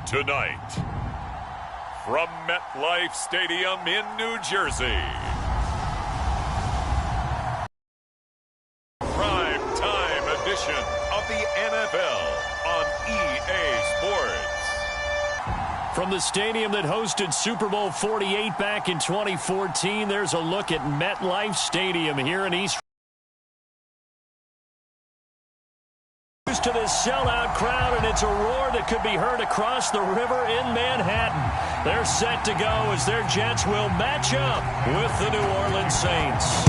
Tonight, from MetLife Stadium in New Jersey, prime time edition of the NFL on EA Sports. From the stadium that hosted Super Bowl 48 back in 2014, there's a look at MetLife Stadium here in East. To this sellout crowd, and it's a roar that could be heard across the river in Manhattan. They're set to go as their Jets will match up with the New Orleans Saints.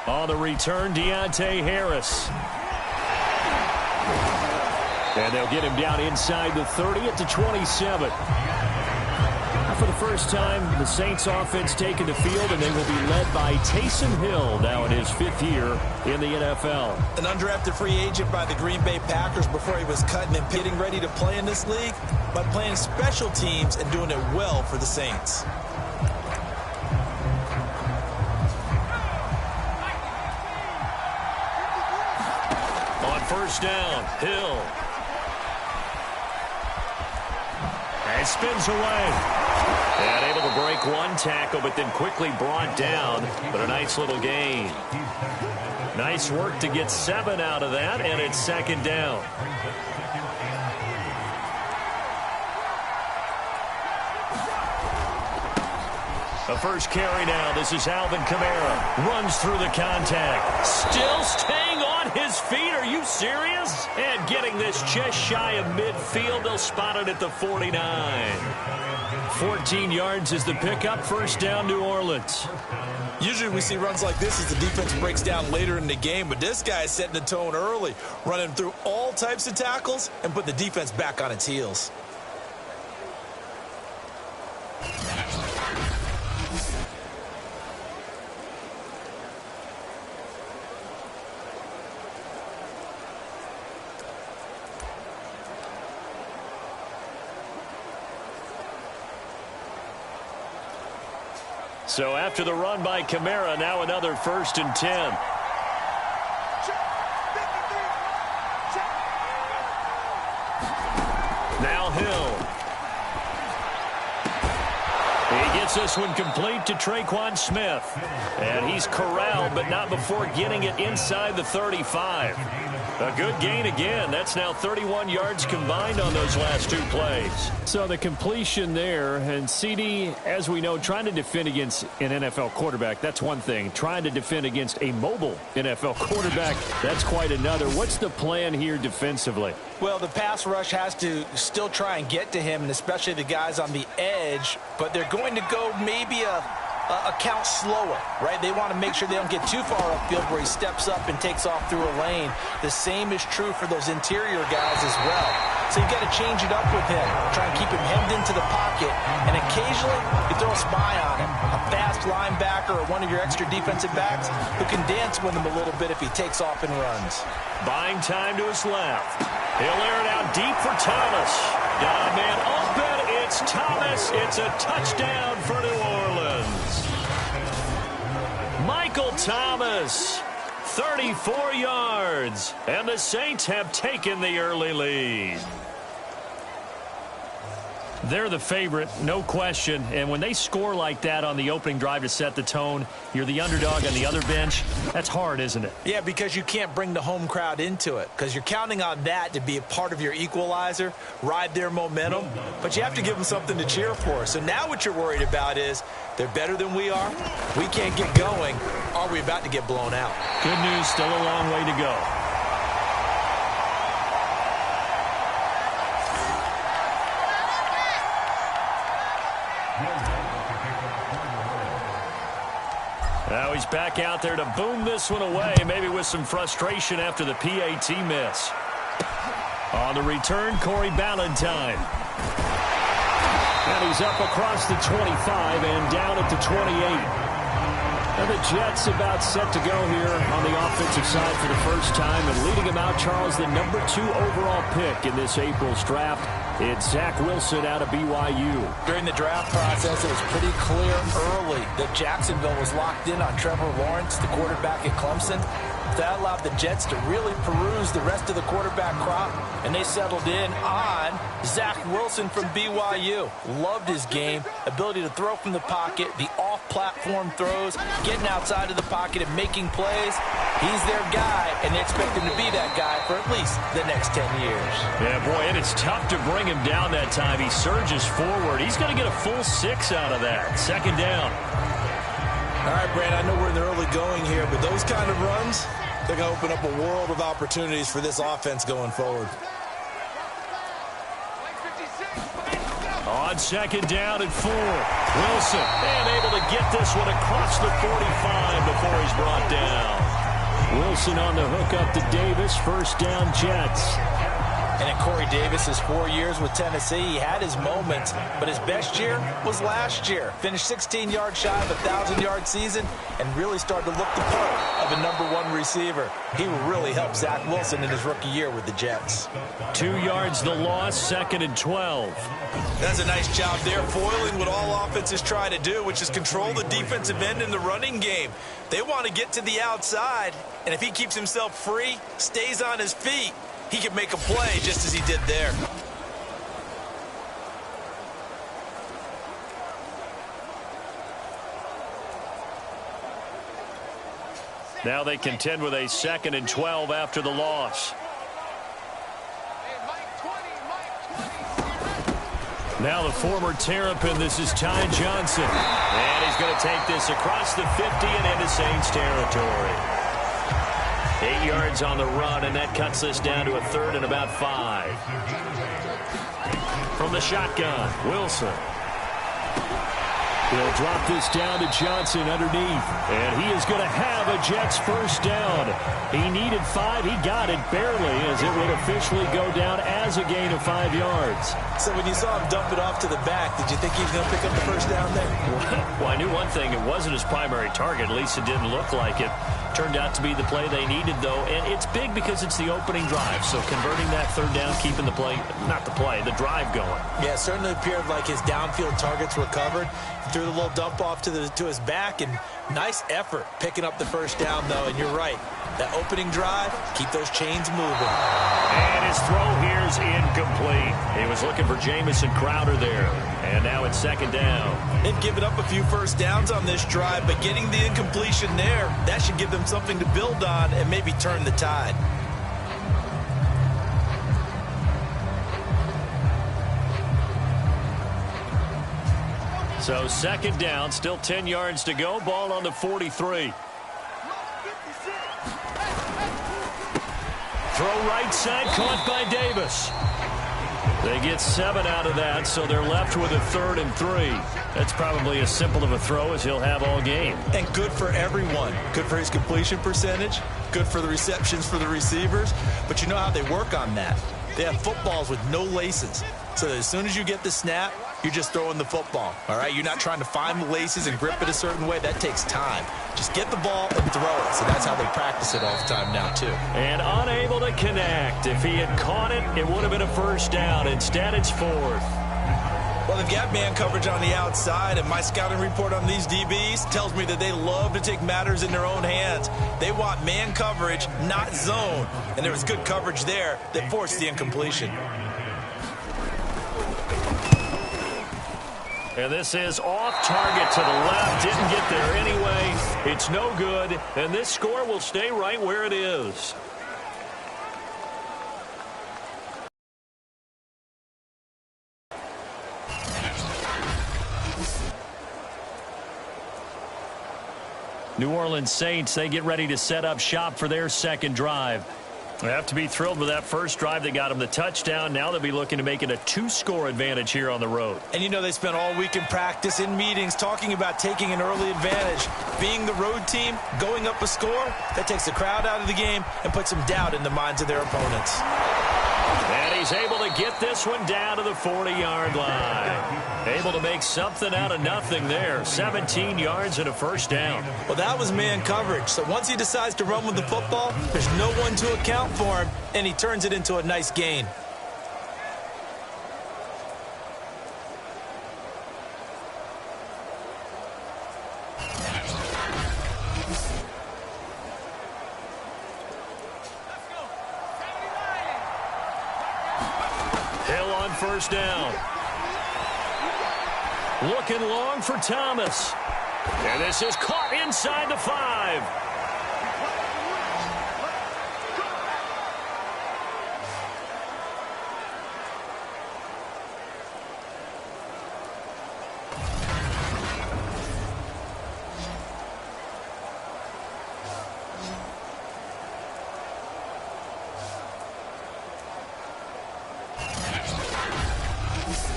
On the return, Deontay Harris. And they'll get him down inside the 30 at the 27. For the first time, the Saints offense taking the field, and they will be led by Taysom Hill now in his 5th year in the NFL. An undrafted free agent by the Green Bay Packers before he was cutting and getting ready to play in this league by playing special teams and doing it well for the Saints. On first down, Hill. And spins away. And able to break one tackle, but then quickly brought down. But a nice little gain. Nice work to get 7 out of that, and it's second down. The first carry now. This is Alvin Kamara. Runs through the contact. Still staying on his feet. Are you serious? And getting this just shy of midfield. They'll spot it at the 49. 14 yards is the pickup. First down, New Orleans. Usually we see runs like this as the defense breaks down later in the game, but this guy is setting the tone early, running through all types of tackles and put the defense back on its heels. So after the run by Kamara, now another 1st and 10. Now Hill. He gets this one complete to Traquan Smith. And he's corralled, but not before getting it inside the 35. A good gain again. That's now 31 yards combined on those last 2 plays. So the completion there, and CD, as we know, trying to defend against an NFL quarterback, that's one thing. Trying to defend against a mobile NFL quarterback, that's quite another. What's the plan here defensively? Well, the pass rush has to still try and get to him, and especially the guys on the edge, but they're going to go maybe a count slower, right? They want to make sure they don't get too far upfield where he steps up and takes off through a lane. The same is true for those interior guys as well. So you've got to change it up with him. Try and keep him hemmed into the pocket, and occasionally you throw a spy on him. A fast linebacker or one of your extra defensive backs who can dance with him a little bit if he takes off and runs. Buying time to his left. He'll air it out deep for Thomas. Got a man open. It's Thomas. It's a touchdown for New Orleans. Michael Thomas, 34 yards, and the Saints have taken the early lead. They're the favorite, no question, and when they score like that on the opening drive to set the tone, you're the underdog on the other bench. That's hard, isn't it? Yeah, because you can't bring the home crowd into it, because you're counting on that to be a part of your equalizer, ride their momentum, but you have to give them something to cheer for. So now what you're worried about is they're better than we are, we can't get going, are we about to get blown out? Good news, still a long way to go. Now he's back out there to boom this one away, maybe with some frustration after the PAT miss. On the return, Corey Ballantyne. And he's up across the 25 and down at the 28. And the Jets about set to go here on the offensive side for the first time. And leading him out, Charles, the number 2 overall pick in this April's draft. It's Zach Wilson out of BYU. During the draft process, it was pretty clear early that Jacksonville was locked in on Trevor Lawrence, the quarterback at Clemson. That allowed the Jets to really peruse the rest of the quarterback crop, and they settled in on Zach Wilson from BYU. Loved his game, ability to throw from the pocket, the off-platform throws, getting outside of the pocket and making plays. He's their guy, and they expect him to be that guy for at least the next 10 years. Yeah, boy, and it's tough to bring him down that time. He surges forward. He's going to get a full 6 out of that. Second down. All right, Brand, I know we're in the early going here, but those kind of runs, they're going to open up a world of opportunities for this offense going forward. On second down and 4. Wilson, and able to get this one across the 45 before he's brought down. Wilson on the hook up to Davis. First down, Jets. And in Corey Davis's 4 years with Tennessee, he had his moments, but his best year was last year. Finished 16 yards shy of a 1,000-yard season and really started to look the part of a #1 receiver. He will really help Zach Wilson in his rookie year with the Jets. 2 yards the loss, second and 12. That's a nice job there, foiling what all offenses try to do, which is control the defensive end in the running game. They want to get to the outside, and if he keeps himself free, stays on his feet, he can make a play just as he did there. Now they contend with a second and 12 after the loss. Now the former Terrapin, this is Ty Johnson. And he's going to take this across the 50 and into Saints territory. 8 yards on the run, and that cuts this down to a third and about 5. From the shotgun, Wilson. He'll drop this down to Johnson underneath. And he is going to have a Jets first down. He needed 5. He got it barely, as it would officially go down as a gain of 5 yards. So when you saw him dump it off to the back, did you think he was going to pick up the first down there? Well, I knew one thing. It wasn't his primary target. At least it didn't look like it. Turned out to be the play they needed, though. And it's big because it's the opening drive. So converting that third down, keeping the play, not the play, the drive going. Yeah, it certainly appeared like his downfield targets were covered. He threw the little dump off to his back, and nice effort picking up the first down, though. And you're right. That opening drive, keep those chains moving. And his throw here's incomplete. He was looking for Jamison Crowder there. And now it's second down. They've given up a few first downs on this drive, but getting the incompletion there, that should give them something to build on and maybe turn the tide. So second down, still 10 yards to go. Ball on the 43. Throw right side, caught by Davis. They get 7 out of that, so they're left with a third and 3. That's probably as simple of a throw as he'll have all game. And good for everyone. Good for his completion percentage. Good for the receptions for the receivers. But you know how they work on that. They have footballs with no laces. So as soon as you get the snap, you're just throwing the football, all right? You're not trying to find the laces and grip it a certain way. That takes time. Just get the ball and throw it. So that's how they practice it all the time now, too. And unable to connect. If he had caught it, it would have been a first down. Instead, it's fourth. Well, they've got man coverage on the outside, and my scouting report on these DBs tells me that they love to take matters in their own hands. They want man coverage, not zone. And there was good coverage there that forced the incompletion. And this is off target to the left. Didn't get there anyway. It's no good. And this score will stay right where it is. New Orleans Saints, they get ready to set up shop for their second drive. They have to be thrilled with that first drive. They got them the touchdown. Now they'll be looking to make it a 2-score advantage here on the road. And you know they spent all week in practice, in meetings, talking about taking an early advantage. Being the road team, going up a score, that takes the crowd out of the game and puts some doubt in the minds of their opponents. And he's able to get this one down to the 40-yard line. Able to make something out of nothing there. 17 yards and a first down. Well, that was man coverage. So once he decides to run with the football, there's no one to account for him, and he turns it into a nice gain. first down. Looking long for Thomas. And this is caught inside the 5.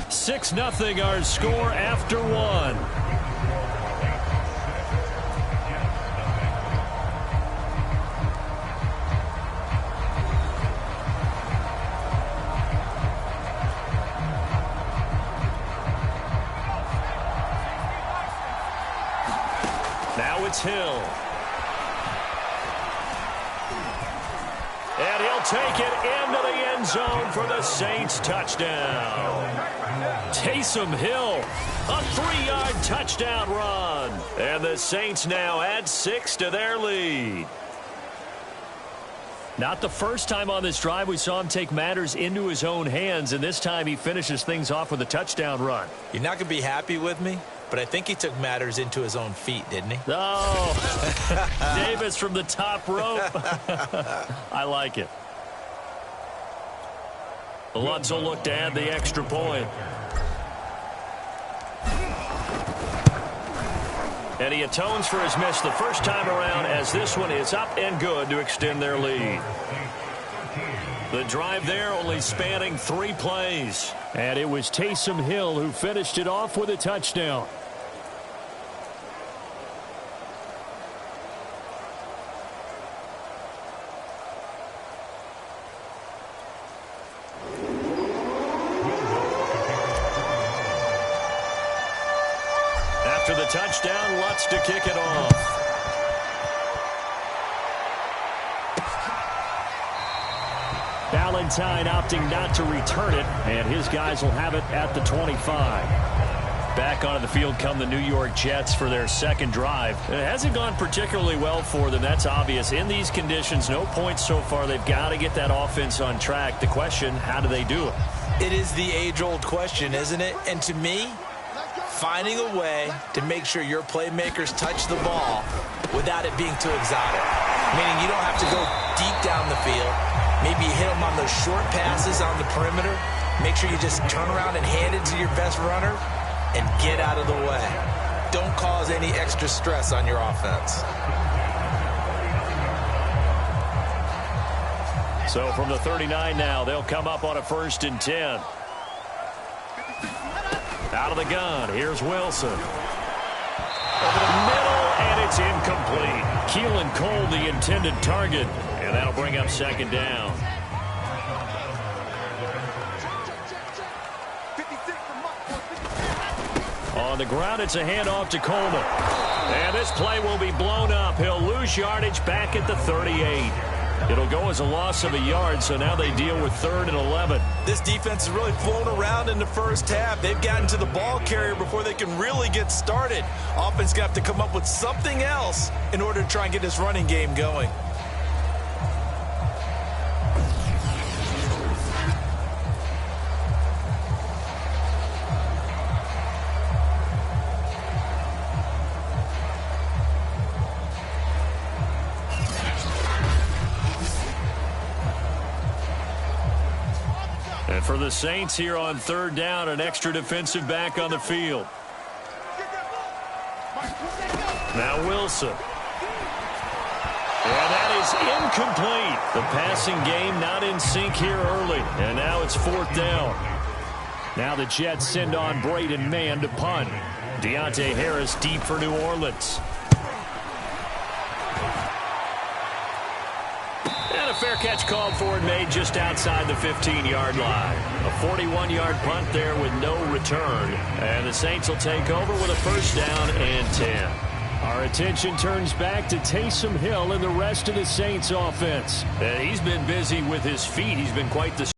Six 0 our score after 1. Now it's Hill. And he'll take it into the end zone for the Saints touchdown. Taysom Hill, a 3-yard touchdown run. And the Saints now add 6 to their lead. Not the first time on this drive we saw him take matters into his own hands, and this time he finishes things off with a touchdown run. You're not going to be happy with me, but I think he took matters into his own feet, didn't he? Oh, Davis from the top rope. I like it. Lutz will look to add the extra point. And he atones for his miss the first time around, as this one is up and good to extend their lead. The drive there only spanning 3 plays. And it was Taysom Hill who finished it off with a touchdown. After the touchdown, Lutz to kick it off. Valentine opting not to return it, and his guys will have it at the 25. Back onto the field come the New York Jets for their second drive. It hasn't gone particularly well for them, that's obvious. In these conditions, no points so far. They've got to get that offense on track. The question, how do they do it? It is the age-old question, isn't it? And to me, finding a way to make sure your playmakers touch the ball without it being too exotic. Meaning you don't have to go deep down the field. Maybe you hit them on those short passes on the perimeter. Make sure you just turn around and hand it to your best runner and get out of the way. Don't cause any extra stress on your offense. So from the 39 now, they'll come up on a 1st and 10. Out of the gun, here's Wilson. Over the middle, and it's incomplete. Keelan Cole, the intended target, and that'll bring up 2nd down. On the ground, it's a handoff to Coleman. And this play will be blown up. He'll lose yardage back at the 38. It'll go as a loss of a yard, so now they deal with 3rd and 11. This defense has really flown around in the first half. They've gotten to the ball carrier before they can really get started. Offense got to come up with something else in order to try and get this running game going. And for the Saints here on 3rd down, an extra defensive back on the field. Now Wilson. And that is incomplete. The passing game not in sync here early. And now it's 4th down. Now the Jets send on Braden Mann to punt. Deontay Harris deep for New Orleans. And a fair catch called for and made just outside the 15-yard line. A 41-yard punt there with no return. And the Saints will take over with a 1st down and 10. Our attention turns back to Taysom Hill and the rest of the Saints offense. And he's been busy with his feet. He's been quite the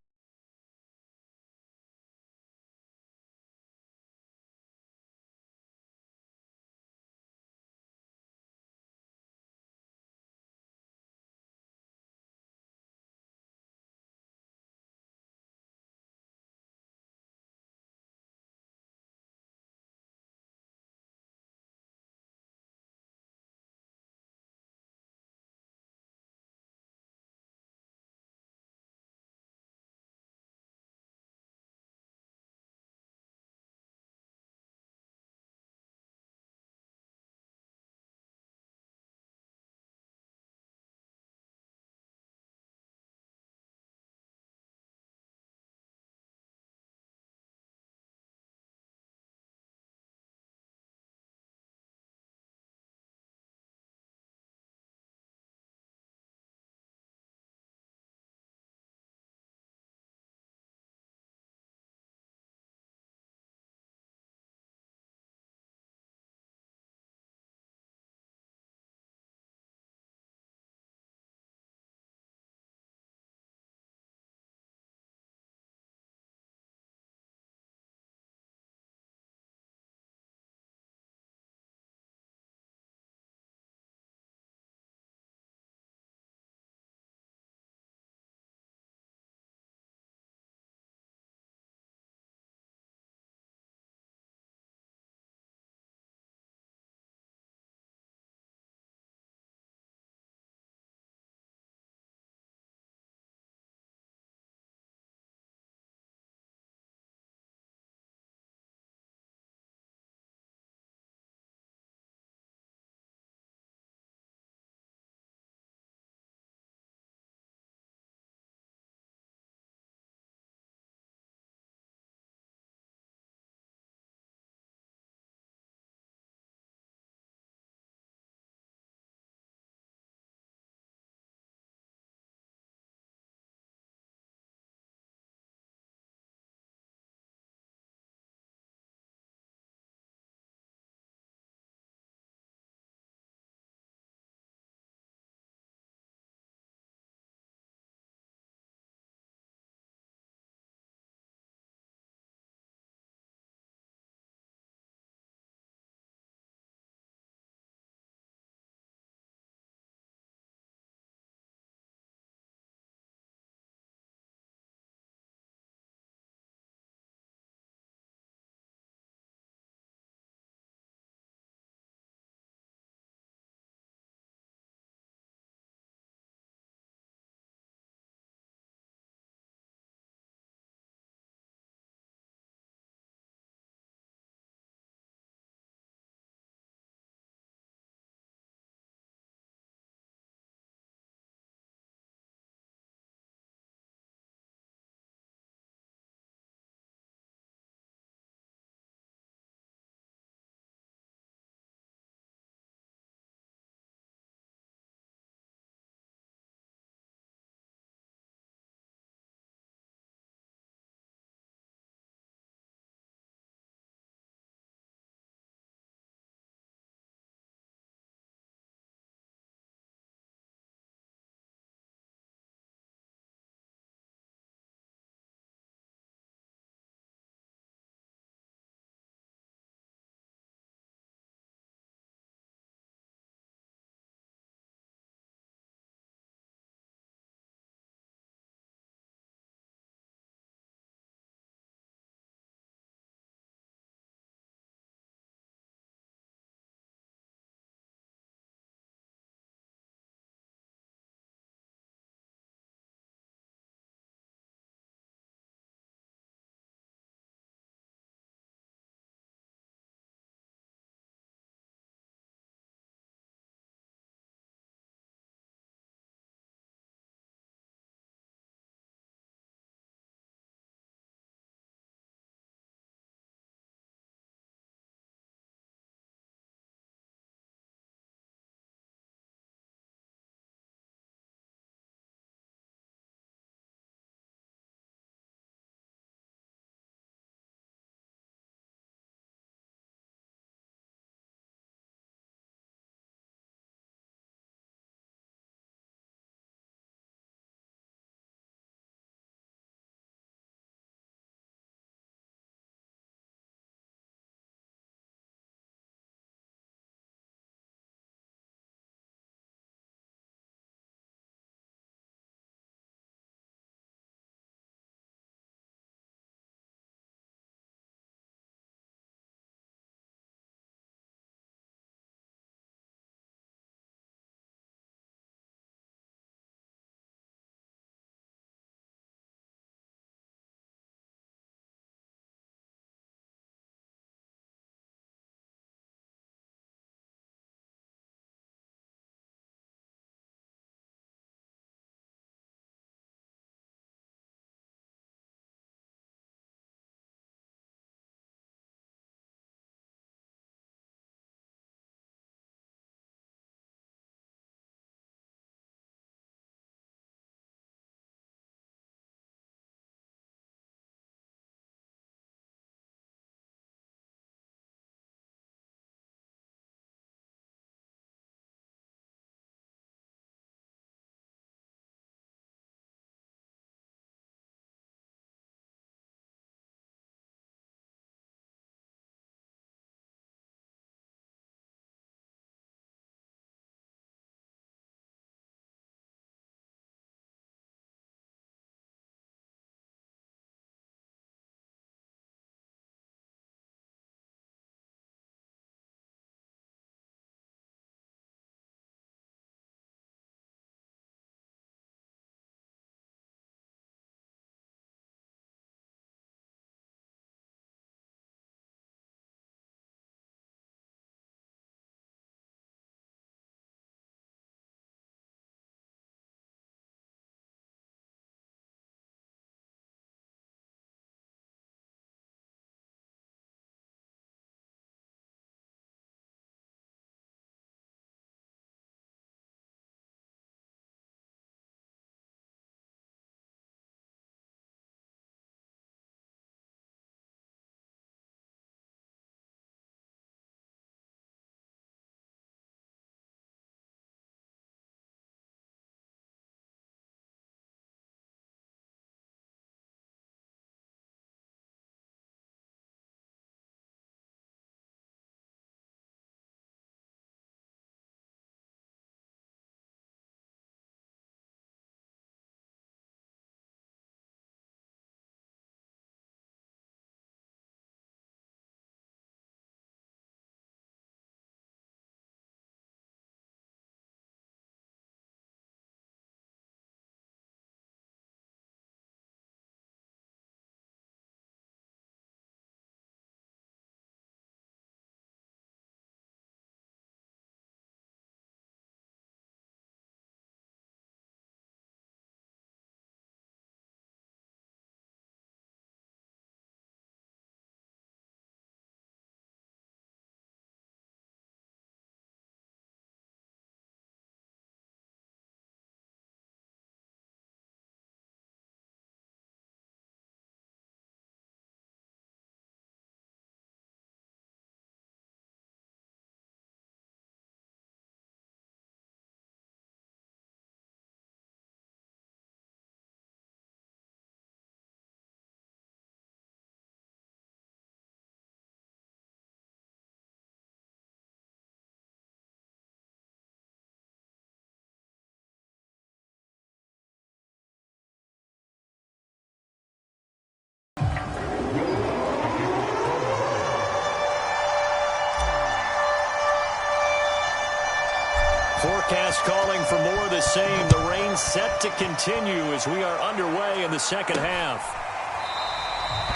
forecast calling for more of the same. The rain set to continue as we are underway in the second half.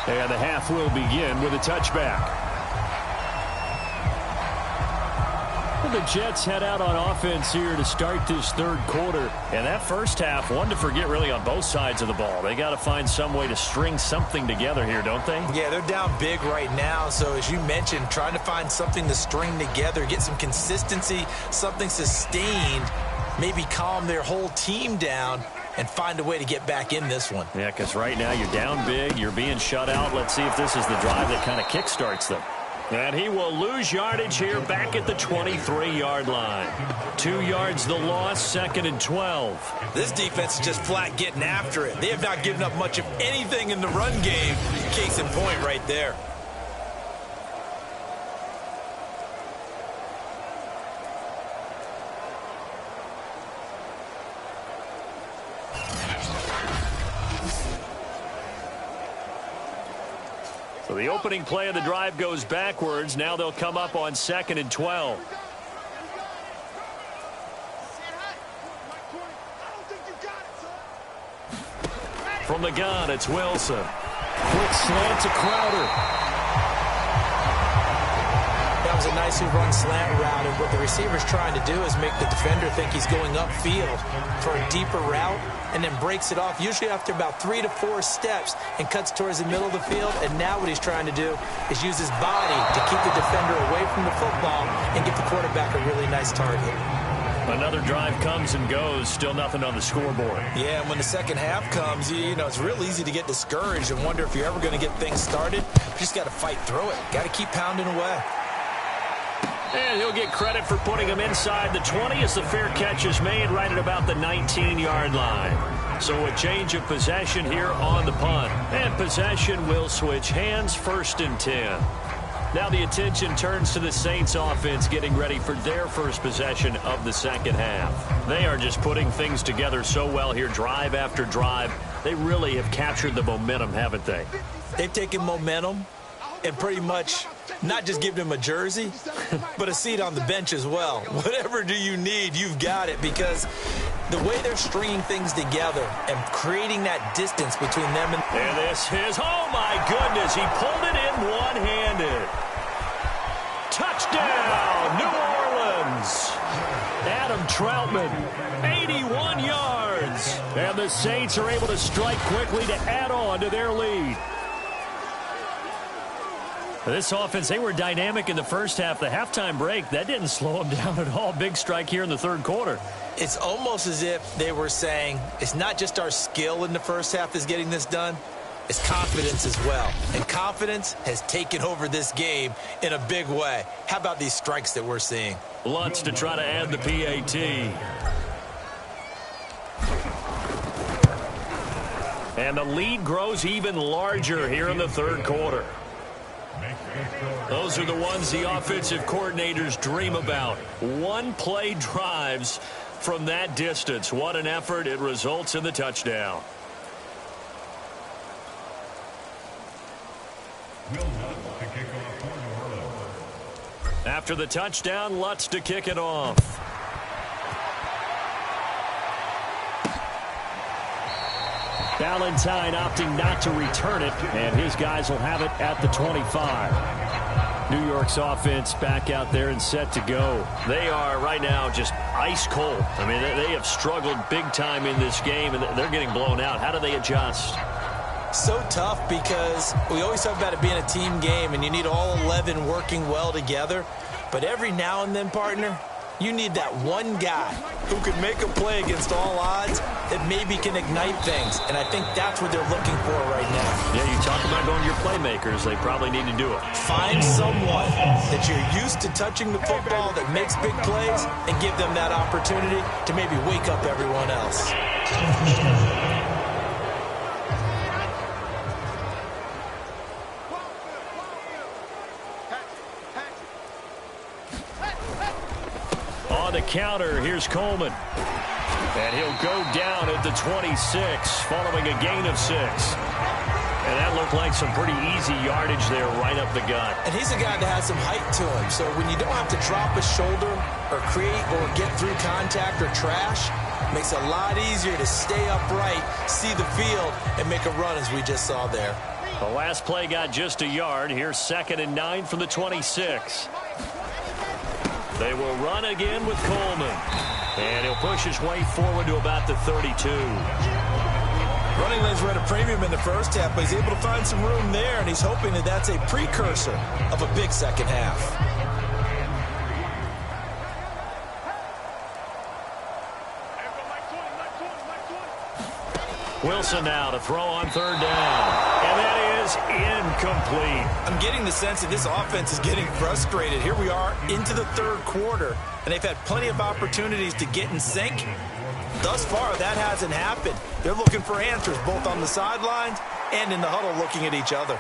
And the half will begin with a touchback. The Jets head out on offense here to start this third quarter. And that first half, one to forget really on both sides of the ball. They got to find some way to string something together here, don't they? Yeah, they're down big right now. So as you mentioned, trying to find something to string together, get some consistency, something sustained, maybe calm their whole team down and find a way to get back in this one. Yeah, because right now you're down big, you're being shut out. Let's see if this is the drive that kind of kickstarts them. And he will lose yardage here back at the 23-yard line. 2 yards the loss, 2nd and 12. This defense is just flat getting after it. They have not given up much of anything in the run game. Case in point right there. So the opening play of the drive goes backwards. Now they'll come up on 2nd and 12. From the gun, it's Wilson. Quick slant to Crowder. That was a nicely run slant route, and what the receiver's trying to do is make the defender think he's going upfield for a deeper route, and then breaks it off, usually after about 3 to 4 steps, and cuts towards the middle of the field. And now what he's trying to do is use his body to keep the defender away from the football and get the quarterback a really nice target. Another drive comes and goes, still nothing on the scoreboard. Yeah, and when the second half comes, you know, it's real easy to get discouraged and wonder if you're ever going to get things started. You just got to fight through it. Got to keep pounding away. And he'll get credit for putting him inside the 20 as the fair catch is made right at about the 19-yard line. So a change of possession here on the punt. And possession will switch hands, 1st and 10. Now the attention turns to the Saints offense getting ready for their first possession of the second half. They are just putting things together so well here, drive after drive. They really have captured the momentum, haven't they? They've taken momentum and pretty much not just given him a jersey, but a seat on the bench as well. Whatever do you need, you've got it, because the way they're stringing things together and creating that distance between them and this is, oh my goodness, he pulled it in one-handed. Touchdown, New Orleans. Adam Troutman, 81 yards. And the Saints are able to strike quickly to add on to their lead. This offense, they were dynamic in the first half. The halftime break, that didn't slow them down at all. Big strike here in the third quarter. It's almost as if they were saying, it's not just our skill in the first half that's getting this done, it's confidence as well. And confidence has taken over this game in a big way. How about these strikes that we're seeing? Lutz to try to add the PAT. And the lead grows even larger here in the third quarter. Those are the ones the offensive coordinators dream about. One-play drives from that distance. What an effort. It results in the touchdown. After the touchdown, Lutz to kick it off. Valentine opting not to return it, and his guys will have it at the 25. New York's offense back out there and set to go. They are right now just ice cold. I mean, they have struggled big time in this game, and they're getting blown out. How do they adjust? So tough, because we always talk about it being a team game, and you need all 11 working well together. But every now and then, partner, you need that one guy who could make a play against all odds that maybe can ignite things. And I think that's what they're looking for right now. Yeah, you talk about going to your playmakers. They probably need to do it. Find someone that you're used to touching the football that makes big plays and give them that opportunity to maybe wake up everyone else. On the counter, here's Coleman. And he'll go down at the 26 following a gain of 6. And that looked like some pretty easy yardage there right up the gut. And he's a guy that has some height to him. So when you don't have to drop a shoulder or create or get through contact or trash, it makes it a lot easier to stay upright, see the field, and make a run as we just saw there. The last play got just a yard. Here's 2nd and 9 from the 26. They will run again with Coleman. And he'll push his way forward to about the 32. Running lanes were at a premium in the first half, but he's able to find some room there, and he's hoping that that's a precursor of a big second half. Wilson now to throw on 3rd down. And that is incomplete. I'm getting the sense that this offense is getting frustrated. Here we are into the 3rd quarter, and they've had plenty of opportunities to get in sync. Thus far, that hasn't happened. They're looking for answers both on the sidelines and in the huddle looking at each other.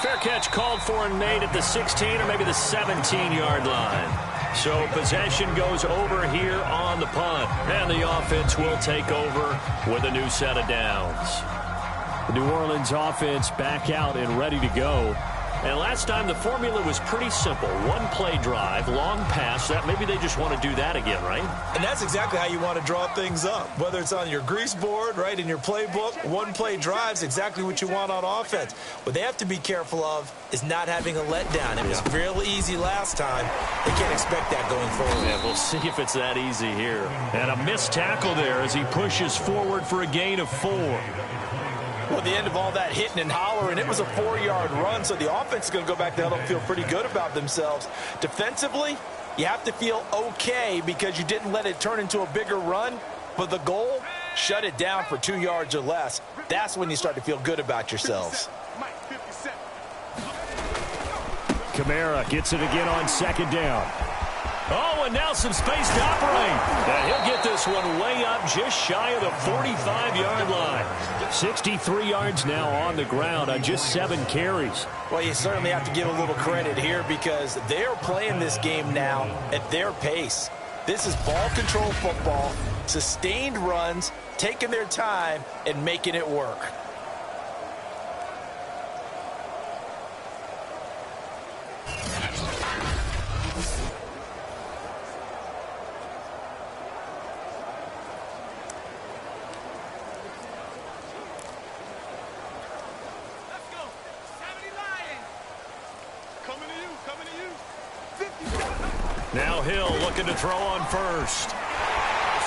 Fair catch called for and made at the 16 or maybe the 17-yard line. So possession goes over here on the punt. And the offense will take over with a new set of downs. The New Orleans offense back out and ready to go. And last time the formula was pretty simple. One play drive, long pass. That maybe they just want to do that again, right? And that's exactly how you want to draw things up. Whether it's on your grease board, right, in your playbook, one play drive's exactly what you want on offense. What they have to be careful of is not having a letdown. It was real easy last time. They can't expect that going forward. Yeah, we'll see if it's that easy here. And a missed tackle there as he pushes forward for a gain of 4. Well, at the end of all that hitting and hollering, it was a 4-yard run, so the offense is going to go back there and feel pretty good about themselves. Defensively, you have to feel okay because you didn't let it turn into a bigger run, but the goal, shut it down for 2 yards or less. That's when you start to feel good about yourselves. Kamara gets it again on 2nd down. Oh, and now some space to operate. And he'll get this one way up just shy of the 45-yard line. 63 yards now on the ground on just 7 carries. Well, you certainly have to give a little credit here because they're playing this game now at their pace. This is ball control football, sustained runs, taking their time, and making it work. Now Hill looking to throw on 1st.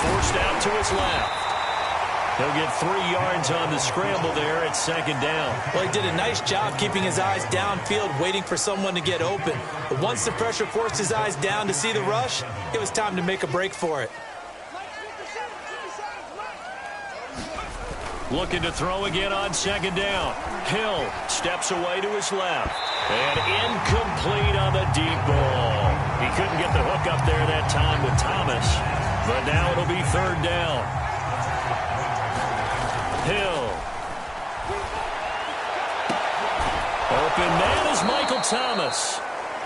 Forced out to his left. He'll get 3 yards on the scramble there at 2nd down. Well, he did a nice job keeping his eyes downfield, waiting for someone to get open. But once the pressure forced his eyes down to see the rush, it was time to make a break for it. Looking to throw again on 2nd down. Hill steps away to his left. And incomplete on the deep ball. He couldn't get the hook up there that time with Thomas. But now it'll be 3rd down. Hill. Open man is Michael Thomas.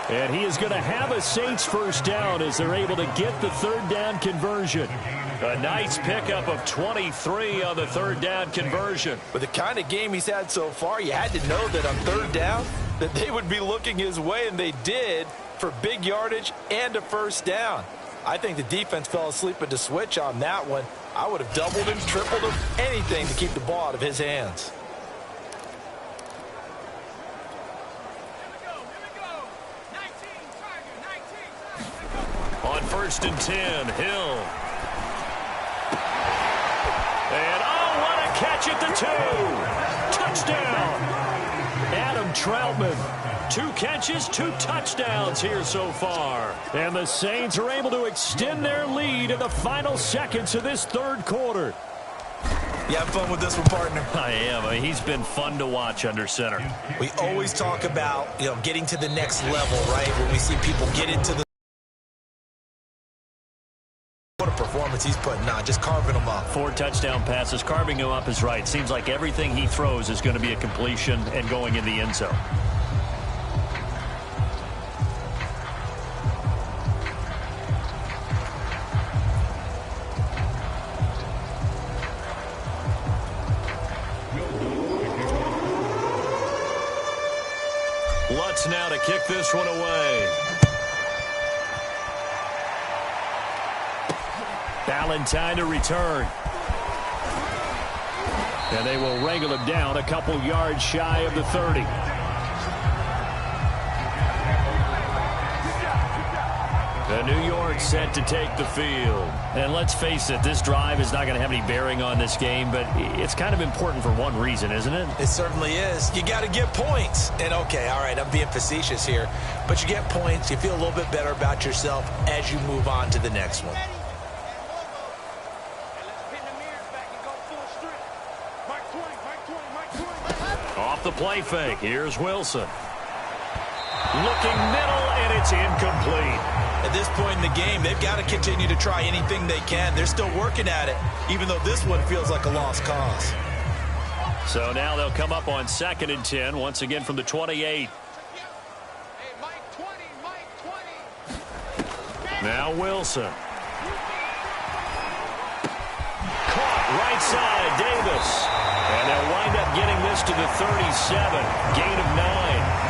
And he is going to have a Saints 1st down as they're able to get the 3rd down conversion. A nice pickup of 23 on the 3rd down conversion. With the kind of game he's had so far, you had to know that on 3rd down, that they would be looking his way, and they did, for big yardage and a 1st down. I think the defense fell asleep at the switch on that one. I would have doubled him, tripled him, anything to keep the ball out of his hands. On 1st and 10, Hill. And oh, what a catch at the 2. Touchdown. Adam Troutman. 2 catches, 2 touchdowns here so far. And the Saints are able to extend their lead in the final seconds of this 3rd quarter. You have fun with this one, partner? I am. He's been fun to watch under center. We always talk about, getting to the next level, right? When we see people get into the what a performance he's putting on, just carving them up. 4 touchdown passes. Carving him up is right. Seems like everything he throws is going to be a completion and going in the end zone. kick this one away. Valentine to return. And they will wrangle him down a couple yards shy of the 30. The New York set to take the field. And let's face it, this drive is not going to have any bearing on this game, but it's kind of important for one reason, isn't it? It certainly is. You got to get points. And, okay, all right, I'm being facetious here, but you get points, you feel a little bit better about yourself as you move on to the next one. Off the play fake, here's Wilson. Looking middle, and it's incomplete. At this point in the game, they've got to continue to try anything they can. They're still working at it, even though this one feels like a lost cause. So now they'll come up on 2nd and 10, once again from the 28. Now Wilson. Caught right side, Davis. And they'll wind up getting this to the 37, gain of 9.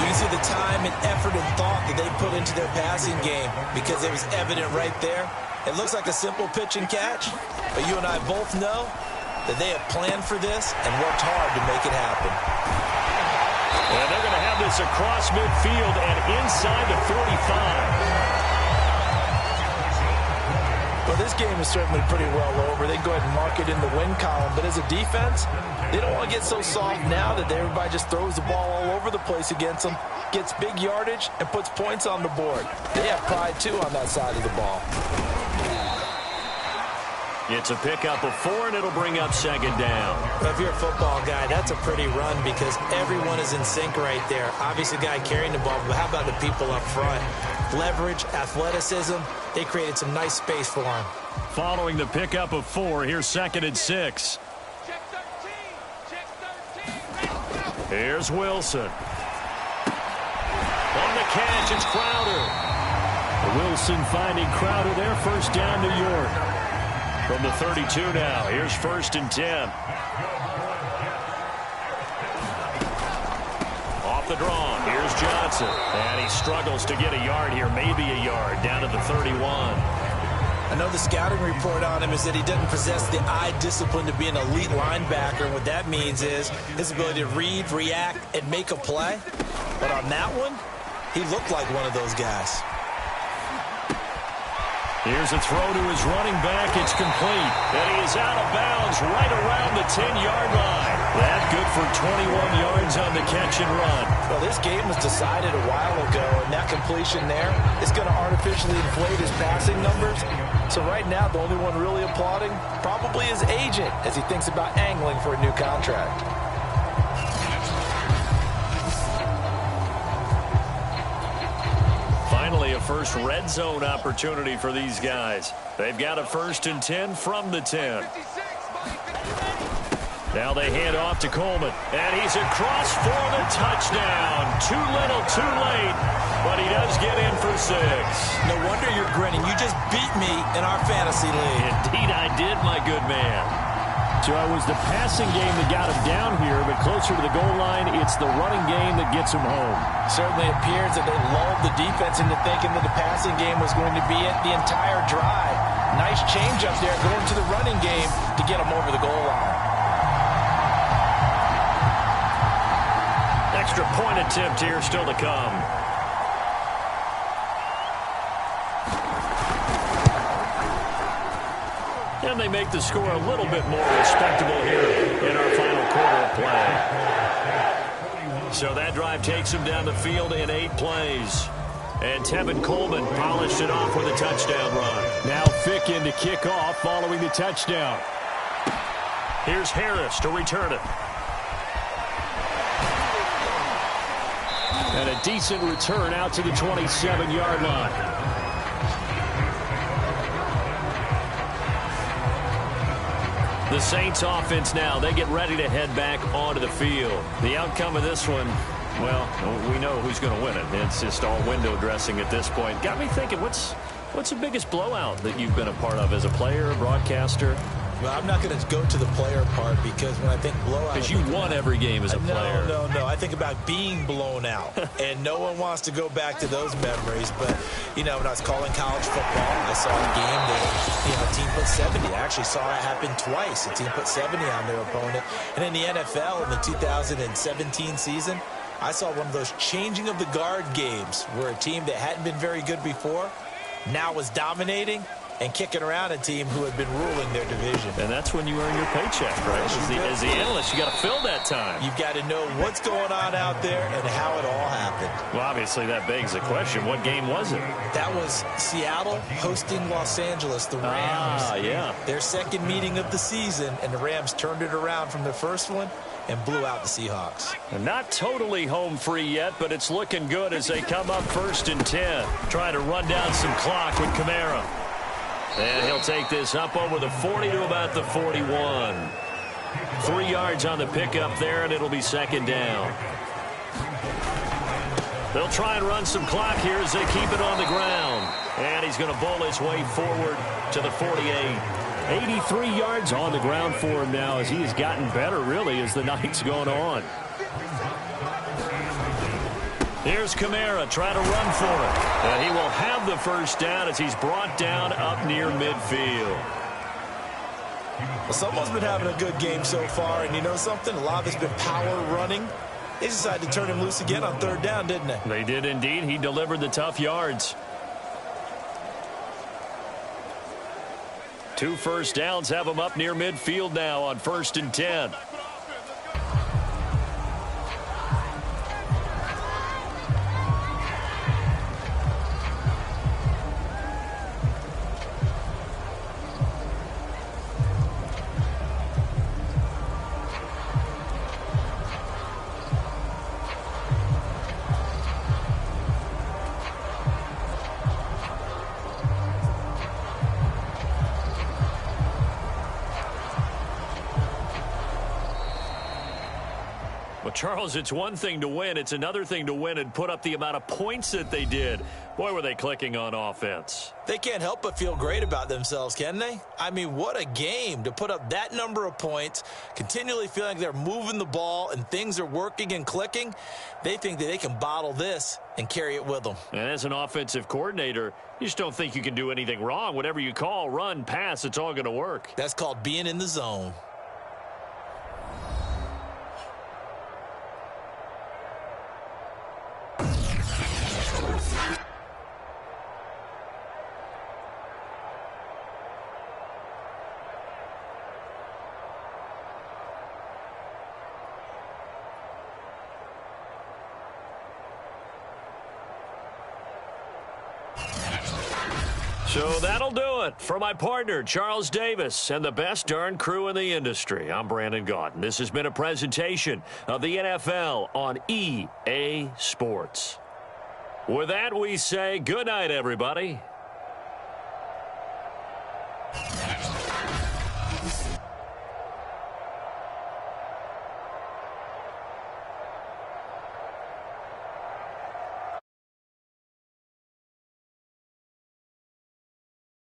You can see the time and effort and thought that they put into their passing game because it was evident right there. It looks like a simple pitch and catch, but you and I both know that they have planned for this and worked hard to make it happen. And they're going to have this across midfield and inside the 45. Well, this game is certainly pretty well over. They can go ahead and mark it in the win column. But as a defense, they don't want to get so soft now that everybody just throws the ball all over the place against them, gets big yardage, and puts points on the board. They have pride, too, on that side of the ball. It's a pickup of 4, and it'll bring up 2nd down. But if you're a football guy, that's a pretty run because everyone is in sync right there. Obviously, the guy carrying the ball, but how about the people up front? Leverage, athleticism, they created some nice space for him. Following the pickup of 4, here's 2nd and 6. Here's Wilson. On the catch, it's Crowder. Wilson finding Crowder there, first down New York. From the 32 now, here's 1st and 10. Off the draw, here's Johnson. And he struggles to get a yard here, maybe a yard, down to the 31. I know the scouting report on him is that he doesn't possess the eye discipline to be an elite linebacker. What that means is his ability to read, react, and make a play. But on that one, he looked like one of those guys. Here's a throw to his running back. It's complete. And he is out of bounds right around the 10-yard line. That good for 21 yards on the catch and run. Well, this game was decided a while ago, and that completion there is going to artificially inflate his passing numbers. So right now, the only one really applauding probably his agent as he thinks about angling for a new contract. Finally, a first red zone opportunity for these guys. They've got a 1st and 10 from the 10. Now they hand off to Coleman. And he's across for the touchdown. Too little, too late. But he does get in for 6. No wonder you're grinning. You just beat me in our fantasy league. Indeed I did, my good man. So it was the passing game that got him down here, but closer to the goal line, it's the running game that gets him home. Certainly appears that they lulled the defense into thinking that the passing game was going to be it the entire drive. Nice change up there going to the running game to get him over the goal line. Extra point attempt here still to come. And they make the score a little bit more respectable here in our final quarter of play. So that drive takes him down the field in 8 plays. And Tevin Coleman polished it off with a touchdown run. Now Fick in to kick off following the touchdown. Here's Harris to return it. And a decent return out to the 27-yard line. The Saints offense now, they get ready to head back onto the field. The outcome of this one, well, we know who's going to win it. It's just all window dressing at this point. Got me thinking, what's the biggest blowout that you've been a part of as a player, a broadcaster? Well, I'm not going to go to the player part because when I think blowout... Because you won every game as a player. No. I think about being blown out, and no one wants to go back to those memories. But, when I was calling college football, I saw a game that, a team put 70. I actually saw it happen twice. A team put 70 on their opponent. And in the NFL, in the 2017 season, I saw one of those changing of the guard games where a team that hadn't been very good before now was dominating and kicking around a team who had been ruling their division. And that's when you earn your paycheck, right? As the analyst, you got to fill that time. You've got to know what's going on out there and how it all happened. Well, obviously, that begs the question, what game was it? That was Seattle hosting Los Angeles, the Rams. Yeah. Their second meeting of the season, and the Rams turned it around from the first one and blew out the Seahawks. And not totally home free yet, but it's looking good as they come up 1st and 10. Trying to run down some clock with Kamara. And he'll take this up over the 40 to about the 41. 3 yards on the pickup there, and it'll be 2nd down. They'll try and run some clock here as they keep it on the ground. And he's going to bowl his way forward to the 48. 83 yards on the ground for him now as he has gotten better, really, as the night's going on. Here's Kamara trying to run for it. And he will have the first down as he's brought down up near midfield. Well, someone's been having a good game so far, and you know something? A lot of it's been power running. They decided to turn him loose again on 3rd down, didn't they? They did indeed. He delivered the tough yards. 2 first downs have him up near midfield now on 1st and 10. Charles, it's one thing to win. It's another thing to win and put up the amount of points that they did. Boy, were they clicking on offense. They can't help but feel great about themselves, can they? I mean, what a game to put up that number of points, continually feeling like they're moving the ball and things are working and clicking. They think that they can bottle this and carry it with them. And as an offensive coordinator, you just don't think you can do anything wrong. Whatever you call, run, pass, it's all going to work. That's called being in the zone. So that'll do it for my partner, Charles Davis, and the best darn crew in the industry. I'm Brandon Gaudin. This has been a presentation of the NFL on EA Sports. With that, we say good night, everybody.